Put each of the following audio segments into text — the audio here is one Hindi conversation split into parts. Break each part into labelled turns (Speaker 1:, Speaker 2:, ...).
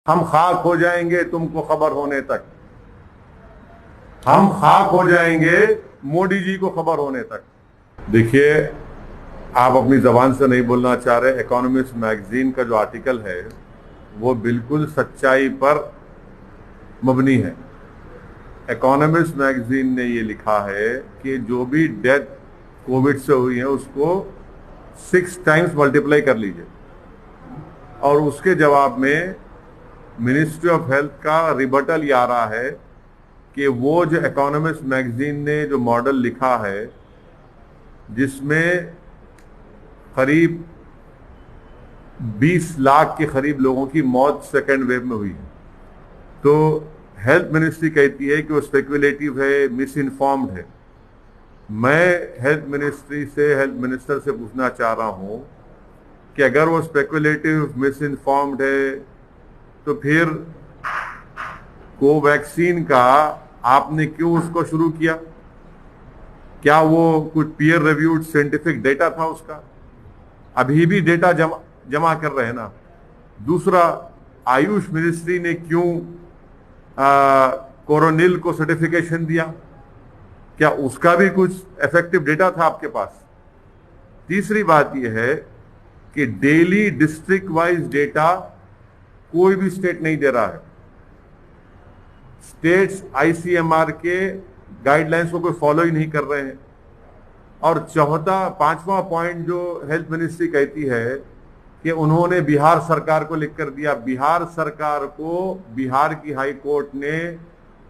Speaker 1: हम खाक हो जाएंगे तुमको खबर होने तक। हम खाक हो जाएंगे मोदी जी को खबर होने तक। देखिए, आप अपनी जबान से नहीं बोलना चाह रहे। इकोनॉमिस्ट मैगजीन का जो आर्टिकल है वो बिल्कुल सच्चाई पर मबनी है। इकोनॉमिस्ट मैगजीन ने ये लिखा है कि जो भी डेथ कोविड से हुई है उसको 6 टाइम्स मल्टीप्लाई कर लीजिए, और उसके जवाब में मिनिस्ट्री ऑफ हेल्थ का रिबटल ये आ रहा है कि वो जो इकोनॉमिस्ट मैगजीन ने जो मॉडल लिखा है जिसमें करीब 20 लाख के करीब लोगों की मौत सेकेंड वेव में हुई है, तो हेल्थ मिनिस्ट्री कहती है कि वो स्पेकुलेटिव है, मिस इन्फॉर्म्ड है। मैं हेल्थ मिनिस्ट्री से, हेल्थ मिनिस्टर से पूछना चाह रहा हूं कि अगर वो स्पेकुलेटिव, मिस इन्फॉर्म्ड है तो फिर कोवैक्सीन का आपने क्यों उसको शुरू किया? क्या वो कुछ पीयर रिव्यूड साइंटिफिक डेटा था उसका? अभी भी डेटा जमा कर रहे हैं ना। दूसरा, आयुष मिनिस्ट्री ने क्यों कोरोनिल को सर्टिफिकेशन दिया? क्या उसका भी कुछ इफेक्टिव डेटा था आपके पास? तीसरी बात यह है कि डेली डिस्ट्रिक्ट वाइज डेटा कोई भी स्टेट नहीं दे रहा है। स्टेट्स आईसीएमआर के गाइडलाइंस को कोई फॉलो ही नहीं कर रहे हैं। और पांचवा पॉइंट जो हेल्थ मिनिस्ट्री कहती है कि उन्होंने बिहार सरकार को लिख कर दिया। बिहार सरकार को बिहार की हाई कोर्ट ने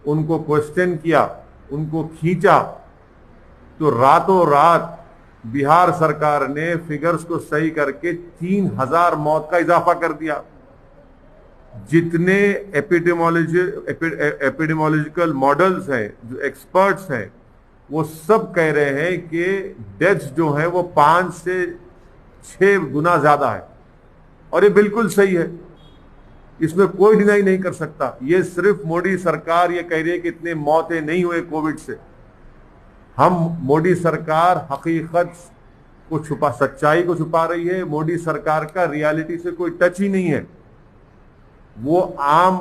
Speaker 1: उनको क्वेश्चन किया, उनको खींचा, तो रातों रात बिहार सरकार ने फिगर्स को सही करके 3000 मौत का इजाफा कर दिया। जितने एपिडेमोलॉजिकल मॉडल्स हैं, जो एक्सपर्ट्स हैं, वो सब कह रहे हैं कि डेथ्स जो है वो 5 से 6 गुना ज्यादा है। और ये बिल्कुल सही है, इसमें कोई डिनाई नहीं कर सकता। ये सिर्फ मोदी सरकार ये कह रही है कि इतने मौतें नहीं हुए कोविड से। मोदी सरकार हकीकत को सच्चाई को छुपा रही है। मोदी सरकार का रियलिटी से कोई टच ही नहीं है। वो आम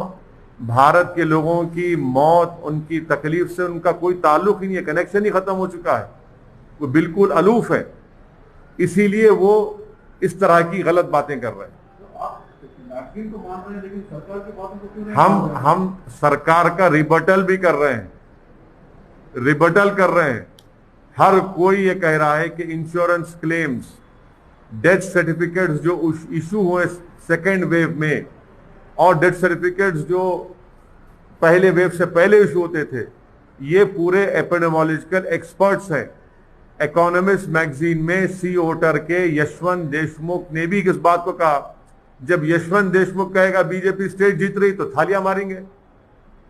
Speaker 1: भारत के लोगों की मौत, उनकी तकलीफ से उनका कोई ताल्लुक ही नहीं है, कनेक्शन ही खत्म हो चुका है। वो बिल्कुल अलूफ है, इसीलिए वो इस तरह की गलत बातें कर रहे हैं।
Speaker 2: तो मान रहे हैं, लेकिन सरकार की बातों को क्यों नहीं
Speaker 1: हम सरकार का रिबटल भी कर रहे हैं, रिबटल कर रहे हैं। हर कोई ये कह रहा है कि इंश्योरेंस क्लेम्स, डेथ सर्टिफिकेट्स जो इशू हुए सेकेंड वेव में, और डेथ सर्टिफिकेट्स जो पहले वेव से पहले इशू होते थे, ये पूरे एपिडेमोलॉजिकल एक्सपर्ट्स हैं। इकोनॉमिस्ट मैगजीन में सी ओटर के यशवंत देशमुख ने भी इस बात को कहा। जब यशवंत देशमुख कहेगा बीजेपी स्टेट जीत रही तो थालियां मारेंगे,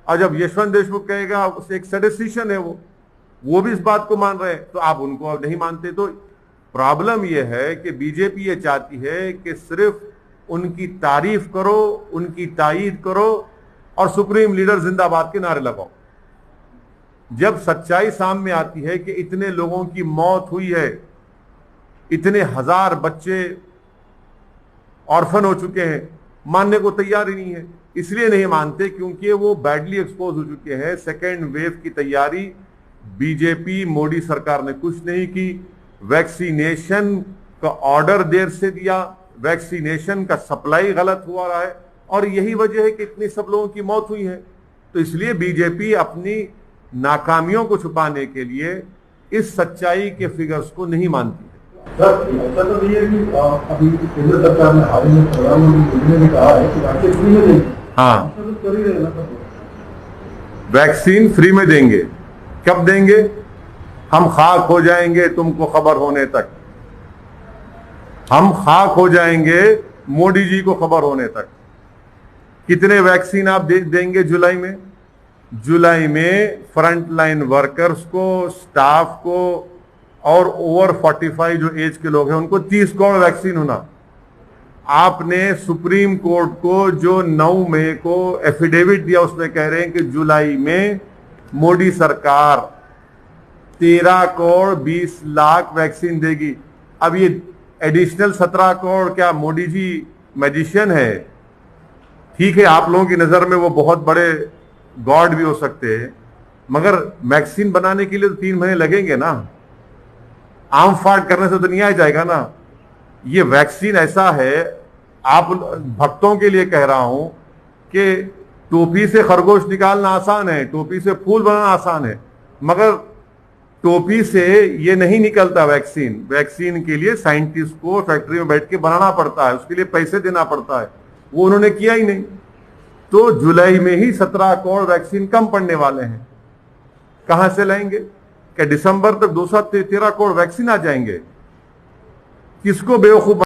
Speaker 1: और जब यशवंत देशमुख कहेगा उसे एक स्टैटिस्टिशियन है, वो भी इस बात को मान रहे हैं, तो आप उनको अब नहीं मानते। तो प्रॉब्लम यह है कि बीजेपी ये चाहती है कि सिर्फ उनकी तारीफ करो, उनकी तायीद करो और सुप्रीम लीडर जिंदाबाद के नारे लगाओ। जब सच्चाई सामने आती है कि इतने लोगों की मौत हुई है, इतने हजार बच्चे ऑर्फन हो चुके हैं, मानने को तैयार ही नहीं है। इसलिए नहीं मानते क्योंकि वो बैडली एक्सपोज हो चुके हैं। सेकेंड वेव की तैयारी बीजेपी मोदी सरकार ने कुछ नहीं की। वैक्सीनेशन का ऑर्डर देर से दिया, वैक्सीनेशन का सप्लाई गलत हुआ रहा है, और यही वजह है कि इतनी सब लोगों की मौत हुई है। तो इसलिए बीजेपी अपनी नाकामियों को छुपाने के लिए इस सच्चाई के फिगर्स को नहीं मानती है।
Speaker 2: सर, ऐसा तो नहीं है कि अभी केंद्र सरकार ने हाल ही में प्रधानमंत्री मोदी ने कहा है कि वैक्सीन फ्री में देंगे।
Speaker 1: हाँ,
Speaker 2: तो कर ही रहे ना सर।
Speaker 1: वैक्सीन फ्री में देंगे। कब देंगे? हम खाक हो जाएंगे तुमको खबर होने तक। हम खाक हो जाएंगे मोदी जी को खबर होने तक। कितने वैक्सीन आप देंगे जुलाई में? जुलाई में फ्रंट लाइन वर्कर्स को, स्टाफ को, और ओवर 45 जो एज के लोग हैं उनको 30 करोड़ वैक्सीन होना। आपने सुप्रीम कोर्ट को जो 9 मई को एफिडेविट दिया उसमें कह रहे हैं कि जुलाई में मोदी सरकार 13 करोड़ 20 लाख वैक्सीन देगी। अब ये एडिशनल 17 करोड़ क्या मोदी जी मैजिशियन है? ठीक है, आप लोगों की नजर में वो बहुत बड़े गॉड भी हो सकते हैं, मगर वैक्सीन बनाने के लिए तो 3 महीने लगेंगे ना। आम फाड़ करने से तो नहीं आ जाएगा ना। ये वैक्सीन ऐसा है, आप भक्तों के लिए कह रहा हूं कि टोपी से खरगोश निकालना आसान है, टोपी से फूल बनाना आसान है, मगर टोपी से ये नहीं निकलता वैक्सीन। वैक्सीन के लिए साइंटिस्ट को फैक्ट्री में बैठ के बनाना पड़ता है, उसके लिए पैसे देना पड़ता है, वो उन्होंने किया ही नहीं। तो जुलाई में ही 17 करोड़ वैक्सीन कम पड़ने वाले हैं, कहां से लाएंगे? क्या दिसंबर तक 213 करोड़ वैक्सीन आ जाएंगे? किसको बेवकूफ